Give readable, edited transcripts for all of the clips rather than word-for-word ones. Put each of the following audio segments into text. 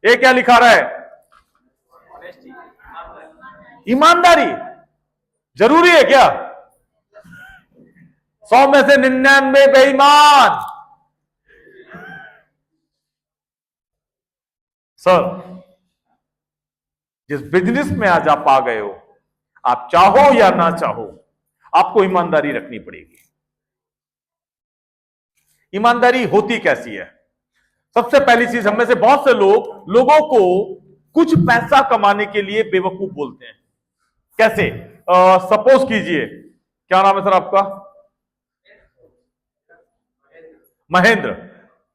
ये क्या लिखा रहा है? ईमानदारी जरूरी है क्या? 100 में से 99 बेईमान। सर, जिस बिजनेस में आज आप आ गए हो, आप चाहो या ना चाहो, आपको ईमानदारी रखनी पड़ेगी। ईमानदारी होती कैसी है? सबसे पहली चीज, हम में से बहुत से लोगों को कुछ पैसा कमाने के लिए बेवकूफ बोलते हैं। कैसे? सपोज कीजिए, क्या नाम है सर आपका? महेंद्र।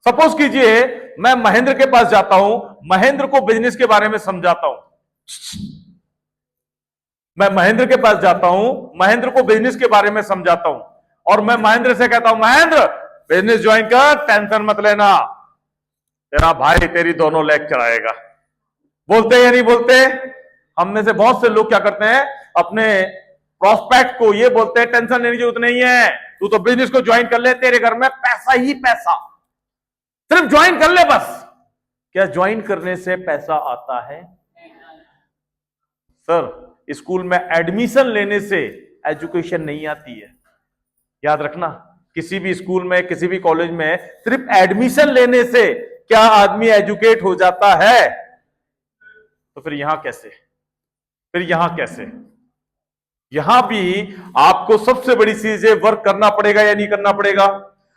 सपोज कीजिए मैं महेंद्र के पास जाता हूं, महेंद्र को बिजनेस के बारे में समझाता हूं। मैं महेंद्र के पास जाता हूं, महेंद्र को बिजनेस के बारे में समझाता हूं, और मैं महेंद्र से कहता हूं, महेंद्र बिजनेस ज्वाइन कर, टेंशन मत लेना, तेरा भाई तेरी दोनों लेग चलाएगा। बोलते या नहीं बोलते? हम में से बहुत से लोग क्या करते हैं, अपने प्रोस्पेक्ट को ये बोलते हैं, टेंशन लेने की जरूरत नहीं है, तू तो बिजनेस को ज्वाइन कर ले, तेरे घर में पैसा ही पैसा, सिर्फ ज्वाइन कर ले बस। क्या ज्वाइन करने से पैसा आता है? सर, स्कूल में एडमिशन लेने से एजुकेशन नहीं आती है। याद रखना, किसी भी स्कूल में, किसी भी कॉलेज में सिर्फ एडमिशन लेने से क्या आदमी एजुकेट हो जाता है? तो फिर यहां कैसे? यहां भी आपको सबसे बड़ी चीज है, वर्क करना पड़ेगा या नहीं करना पड़ेगा?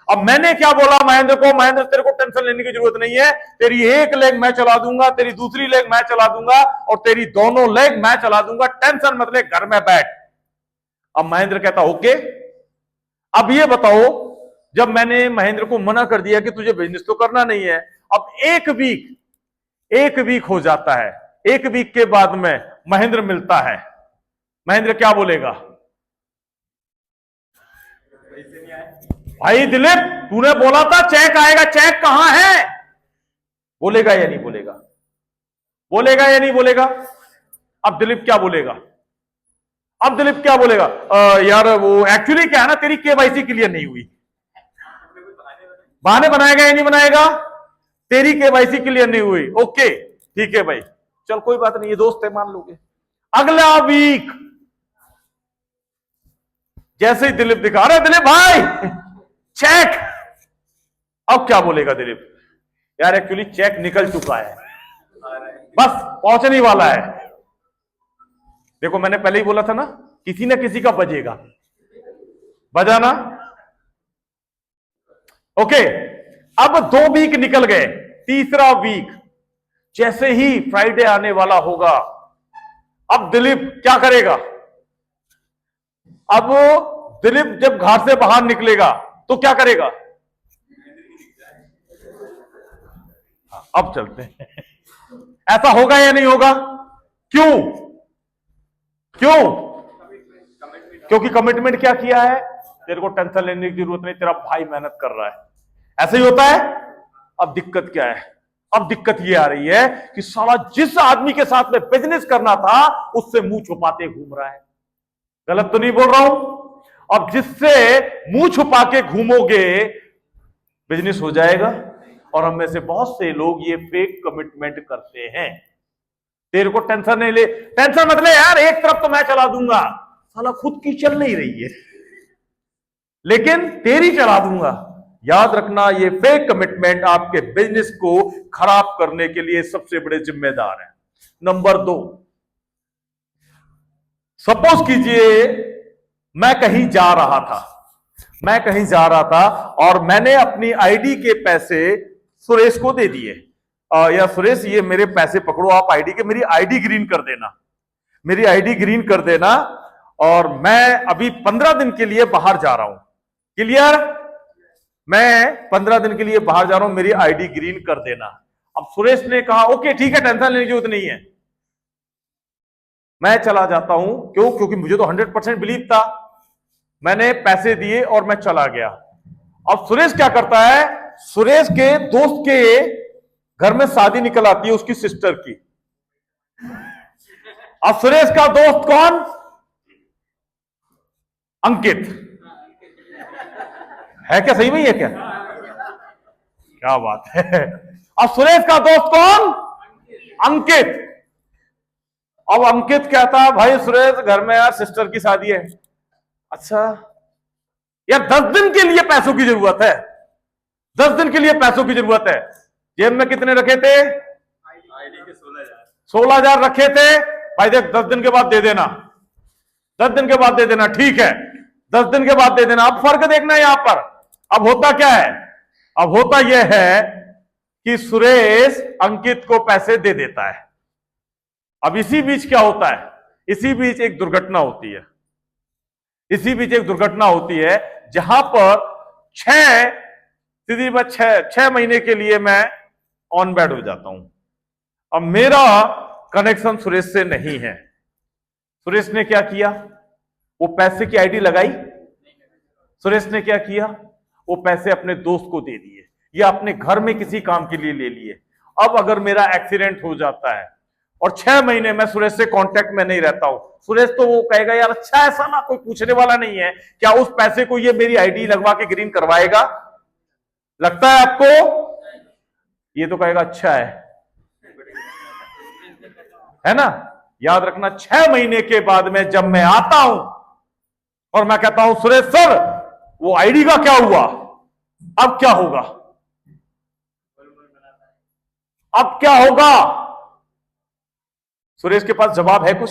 अब मैंने क्या बोला महेंद्र को, महेंद्र तेरे को टेंशन लेने की जरूरत नहीं है, तेरी एक लेग मैं चला दूंगा, तेरी दूसरी लेग मैं चला दूंगा, और तेरी दोनों लेग मैं चला दूंगा, टेंशन मत ले, घर में बैठ। अब महेंद्र कहता ओके। अब ये बताओ, जब मैंने महेंद्र को मना कर दिया कि तुझे बिजनेस तो करना नहीं है, अब एक वीक हो जाता है, एक वीक के बाद में महेंद्र मिलता है, महेंद्र क्या बोलेगा? भाई दिलीप, तूने बोला था चेक आएगा, चेक कहां है? बोलेगा या नहीं बोलेगा? बोलेगा या नहीं बोलेगा? अब दिलीप क्या बोलेगा? यार वो एक्चुअली क्या है ना, तेरी केवाईसी क्लियर नहीं हुई। बहाने बनाएगा या नहीं बनाएगा? तेरी केवाईसी क्लियर नहीं हुई, ओके ठीक है भाई, चल कोई बात नहीं, ये दोस्त है मान लोगे। अगला वीक जैसे ही दिलीप दिखा रहे, दिलीप भाई चेक, अब क्या बोलेगा दिलीप? यार एक्चुअली चेक निकल चुका है, बस पहुंचने ही वाला है। देखो मैंने पहले ही बोला था ना, किसी ना किसी का बजेगा, बजाना। ओके, अब 2 वीक निकल गए, तीसरा वीक जैसे ही फ्राइडे आने वाला होगा, अब दिलीप क्या करेगा? अब दिलीप जब घर से बाहर निकलेगा तो क्या करेगा? अब चलते हैं। ऐसा होगा या नहीं होगा? क्यों? क्योंकि कमिटमेंट क्या किया है, तेरे को टेंशन लेने की जरूरत नहीं, तेरा भाई मेहनत कर रहा है। ऐसे ही होता है। अब दिक्कत क्या है? अब दिक्कत ये आ रही है कि साला जिस आदमी के साथ में बिजनेस करना था उससे मुंह छुपाते घूम रहा है। गलत तो नहीं बोल रहा हूं? अब जिससे मुंह छुपा के घूमोगे बिजनेस हो जाएगा। और हम में से बहुत से लोग ये फेक कमिटमेंट करते हैं। तेरे को टेंशन नहीं ले, टेंशन मत ले यार, एक तरफ तो मैं चला दूंगा, साला खुद की चल नहीं रही है लेकिन तेरी चला दूंगा। याद रखना, ये फेक कमिटमेंट आपके बिजनेस को खराब करने के लिए सबसे बड़े जिम्मेदार हैं। नंबर 2, सपोज कीजिए मैं कहीं जा रहा था और मैंने अपनी आईडी के पैसे सुरेश को दे दिए। या सुरेश ये मेरे पैसे पकड़ो आप आईडी के, मेरी आईडी ग्रीन कर देना, और मैं अभी 15 दिन के लिए बाहर जा रहा हूं। क्लियर? मैं 15 दिन के लिए बाहर जा रहा हूं, मेरी आईडी ग्रीन कर देना। अब सुरेश ने कहा ओके ठीक है, टेंशन लेने की जरूरत नहीं है। मैं चला जाता हूं, क्यों? क्योंकि मुझे तो 100% बिलीव था। मैंने पैसे दिए और मैं चला गया। अब सुरेश क्या करता है, सुरेश के दोस्त के घर में शादी निकल आती है उसकी सिस्टर की। अब सुरेश का दोस्त कौन? अंकित है क्या? सही में है क्या? क्या बात है। अब सुरेश का दोस्त कौन? अंकित। अब अंकित कहता भाई सुरेश घर में यार सिस्टर की शादी है। अच्छा यार 10 दिन के लिए पैसों की जरूरत है, 10 दिन के लिए पैसों की जरूरत है। जेब में कितने रखे थे? आईडी के 16,000 रखे थे। भाई देख 10 दिन के बाद दे देना, 10 दिन के बाद दे देना, ठीक है 10 दिन के बाद दे देना। अब फर्क देखना है यहां पर। अब होता क्या है? अब होता यह है कि सुरेश अंकित को पैसे दे देता है। अब इसी बीच क्या होता है? इसी बीच एक दुर्घटना होती है, इसी बीच एक दुर्घटना होती है जहां पर 6 महीने के लिए मैं ऑन बेड हो जाता हूं। अब मेरा कनेक्शन सुरेश से नहीं है। सुरेश ने क्या किया? वो पैसे की आईडी लगाई। सुरेश ने क्या किया? वो पैसे अपने दोस्त को दे दिए या अपने घर में किसी काम के लिए ले लिए। अब अगर मेरा एक्सीडेंट हो जाता है और 6 महीने मैं सुरेश से कांटेक्ट में नहीं रहता हूं, सुरेश तो वो कहेगा यार अच्छा ऐसा ना, कोई पूछने वाला नहीं है, क्या उस पैसे को ये मेरी आईडी लगवा के ग्रीन करवाएगा? लगता है आपको? ये तो कहेगा अच्छा है ना। याद रखना 6 महीने के बाद में जब मैं आता हूं और मैं कहता हूं सुरेश सर वो आईडी का क्या हुआ, अब क्या होगा? अब क्या होगा? सुरेश के पास जवाब है कुछ?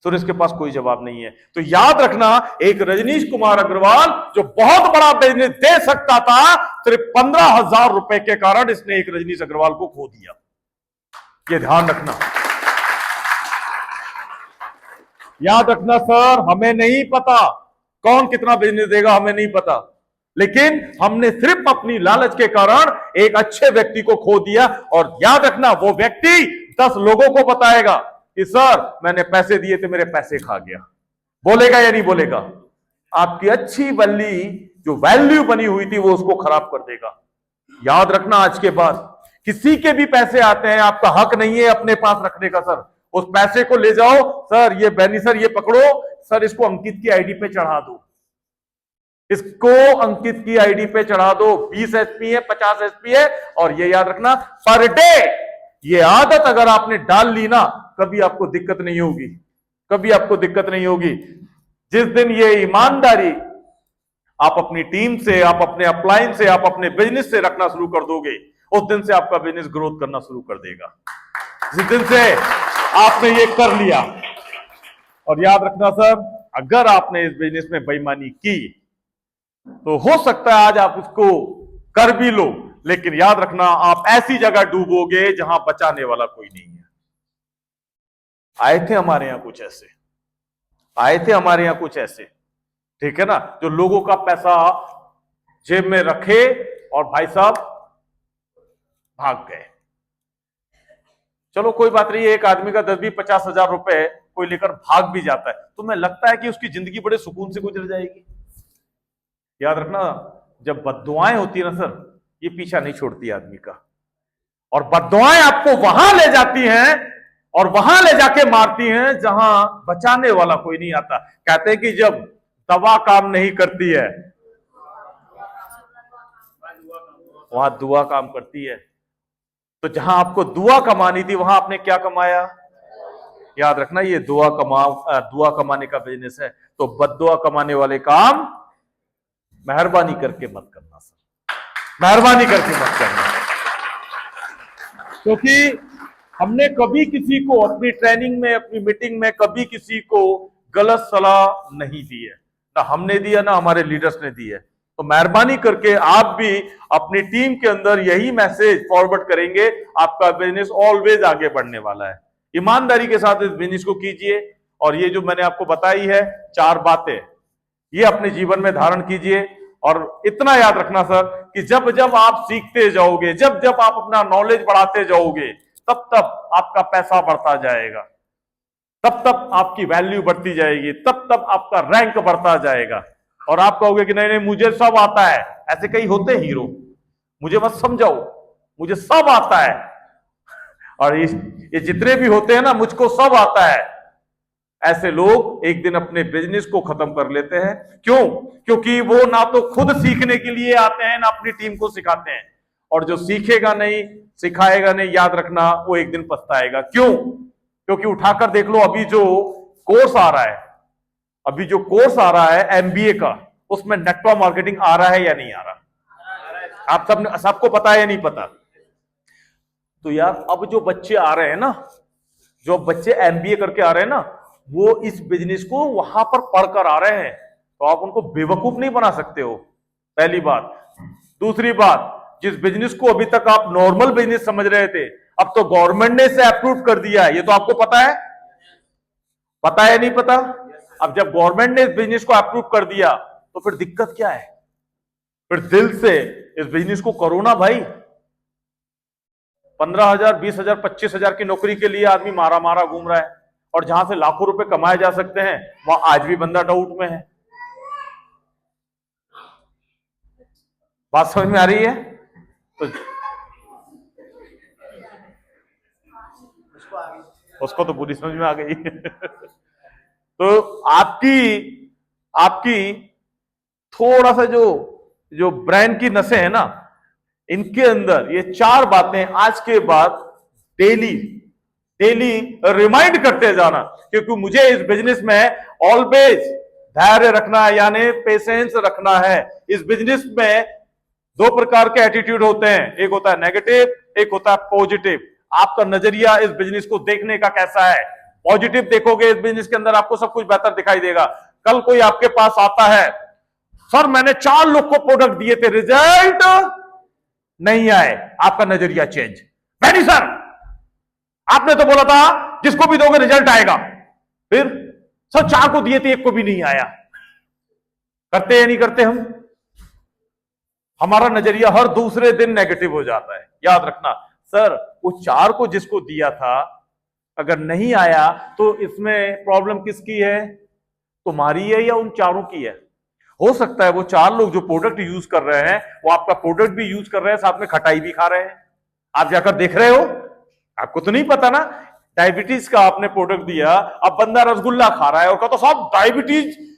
सुरेश के पास कोई जवाब नहीं है। तो याद रखना एक रजनीश कुमार अग्रवाल जो बहुत बड़ा बिजनेस दे सकता था, सिर्फ 15,000 रुपए के कारण इसने एक रजनीश अग्रवाल को खो दिया। ये ध्यान रखना, याद रखना सर, हमें नहीं पता कौन कितना बिजनेस देगा, हमें नहीं पता, लेकिन हमने सिर्फ अपनी लालच के कारण एक अच्छे व्यक्ति को खो दिया। और याद रखना वो व्यक्ति 10 लोगों को बताएगा कि सर मैंने पैसे दिए थे, मेरे पैसे खा गया। बोलेगा या नहीं बोलेगा? आपकी अच्छी बल्ली जो वैल्यू बनी हुई थी वो उसको खराब कर देगा। याद रखना आज के बाद किसी के भी पैसे आते हैं, आपका हक नहीं है अपने पास रखने का। सर उस पैसे को ले जाओ, सर ये बैनी सर ये पकड़ो, सर इसको अंकित की आईडी पे चढ़ा दो, इसको अंकित की आईडी पे चढ़ा दो। 20 एसपी है, 50 एसपी है। और ये याद रखना पर डे ये आदत अगर आपने डाल ली ना, कभी आपको दिक्कत नहीं होगी, कभी आपको दिक्कत नहीं होगी। जिस दिन ये ईमानदारी आप अपनी टीम से, आप अपने अपलाइन से, आप अपने बिजनेस से रखना शुरू कर दोगे, उस दिन से आपका बिजनेस ग्रोथ करना शुरू कर देगा। जिस दिन से आपने ये कर लिया। और याद रखना सर, अगर आपने इस बिजनेस में बेईमानी की तो हो सकता है आज आप उसको कर भी लो, लेकिन याद रखना आप ऐसी जगह डूबोगे जहां बचाने वाला कोई नहीं है। आए थे हमारे यहां कुछ ऐसे, आए थे हमारे यहां कुछ ऐसे, ठीक है ना, जो लोगों का पैसा जेब में रखे और भाई साहब भाग गए। चलो कोई बात नहीं, एक आदमी का 10-20-50 हजार रुपए कोई लेकर भाग भी जाता है, तो मैं लगता है कि उसकी जिंदगी बड़े सुकून से गुजर जाएगी। याद रखना जब बद्दुआएं होती है ना सर, ये पीछा नहीं छोड़ती आदमी का, और बद्दुआएं आपको वहां ले जाती हैं और वहां ले जाके मारती हैं जहां बचाने वाला कोई नहीं आता। कहते हैं कि जब दवा काम नहीं करती है वहां दुआ काम करती है। तो जहां आपको दुआ कमानी थी वहां आपने क्या कमाया? याद रखना ये दुआ कमाने का बिजनेस है, तो बद्दुआ कमाने वाले काम मेहरबानी करके मत करना सर, मेहरबानी करके मत करना। क्योंकि हमने कभी किसी को अपनी ट्रेनिंग में, अपनी मीटिंग में कभी किसी को गलत सलाह नहीं दी है, ना हमने दिया ना हमारे लीडर्स ने दी है। तो मेहरबानी करके आप भी अपनी टीम के अंदर यही मैसेज फॉरवर्ड करेंगे, आपका बिजनेस ऑलवेज आगे बढ़ने वाला है। ईमानदारी के साथ इस बिजनेस को कीजिए, और ये जो मैंने आपको बताई है 4 बातें, ये अपने जीवन में धारण कीजिए। और इतना याद रखना सर कि जब जब आप सीखते जाओगे, जब जब आप अपना नॉलेज बढ़ाते जाओगे, तब तब आपका पैसा बढ़ता जाएगा, तब तब आपकी वैल्यू बढ़ती जाएगी, तब तब आपका रैंक बढ़ता जाएगा। और आप कहोगे कि नहीं नहीं मुझे सब आता है, ऐसे कई होते हीरो, मुझे मत समझाओ, मुझे सब आता है। और ये जितने भी होते हैं ना, मुझको सब आता है, ऐसे लोग एक दिन अपने बिजनेस को खत्म कर लेते हैं। क्यों? क्योंकि वो ना तो खुद सीखने के लिए आते हैं, ना अपनी टीम को सिखाते हैं, और जो सीखेगा नहीं, सिखाएगा नहीं, याद रखना वो एक दिन पछताएगा। क्यों? क्योंकि उठाकर देख लो, अभी जो कोर्स आ रहा है, अभी जो कोर्स आ रहा है एमबीए का, उसमें नेटवर्क मार्केटिंग आ रहा है या नहीं आ रहा? आप सबको पता है या नहीं पता? तो यार अब जो बच्चे आ रहे हैं ना, जो बच्चे एमबीए करके आ रहे हैं ना, वो इस बिजनेस को वहां पर पढ़कर आ रहे हैं, तो आप उनको बेवकूफ नहीं बना सकते हो, पहली बात। दूसरी बात, जिस बिजनेस को अभी तक आप नॉर्मल बिजनेस समझ रहे थे, अब तो गवर्नमेंट ने इसे अप्रूव कर दिया है, ये तो आपको पता है? पता है नहीं पता? अब जब गवर्नमेंट ने इस बिजनेस को अप्रूव कर दिया, तो फिर दिक्कत क्या है? फिर दिल से इस बिजनेस को करो ना भाई। 15,000, 20,000, 25,000 की नौकरी के लिए आदमी मारा मारा घूम रहा है, और जहां से लाखों रुपए कमाए जा सकते हैं, वहां आज भी बंदा डाउट में है। बात समझ में आ रही है? तो उसको तो पूरी समझ में आ गई। तो आपकी थोड़ा सा जो ब्रेन की नसें है ना, इनके अंदर ये 4 बातें आज के बाद डेली रिमाइंड करते जाना, क्योंकि मुझे इस बिजनेस में ऑलवेज धैर्य रखना है, यानी पेशेंस रखना है। इस बिजनेस में 2 प्रकार के एटीट्यूड होते हैं, एक होता है नेगेटिव, एक होता है पॉजिटिव। आपका नजरिया इस बिजनेस को देखने का कैसा है? पॉजिटिव देखोगे, इस बिजनेस के अंदर आपको सब कुछ बेहतर दिखाई देगा। कल कोई आपके पास आता है, सर मैंने 4 लोग को प्रोडक्ट दिए थे, रिजल्ट नहीं आए, आपका नजरिया चेंज। नहीं सर, आपने तो बोला था जिसको भी दोगे रिजल्ट आएगा। फिर सर 4 को दिए थे, 1 को भी नहीं आया। करते या नहीं करते हम? हमारा नजरिया हर दूसरे दिन नेगेटिव हो जाता है। याद रखना, सर वो 4 को जिसको दिया था, अगर नहीं आया तो इसमें प्रॉब्लम किसकी है? तुम्हारी है या उन 4 की है? हो सकता है वो 4 लोग जो प्रोडक्ट यूज कर रहे हैं, वो आपका प्रोडक्ट भी यूज कर रहे हैं, साथ में खटाई भी खा रहे हैं। आप जाकर देख रहे हो, आपको तो नहीं पता ना। डायबिटीज का आपने प्रोडक्ट दिया, अब बंदा रसगुल्ला खा रहा है और कहता साहब डायबिटीज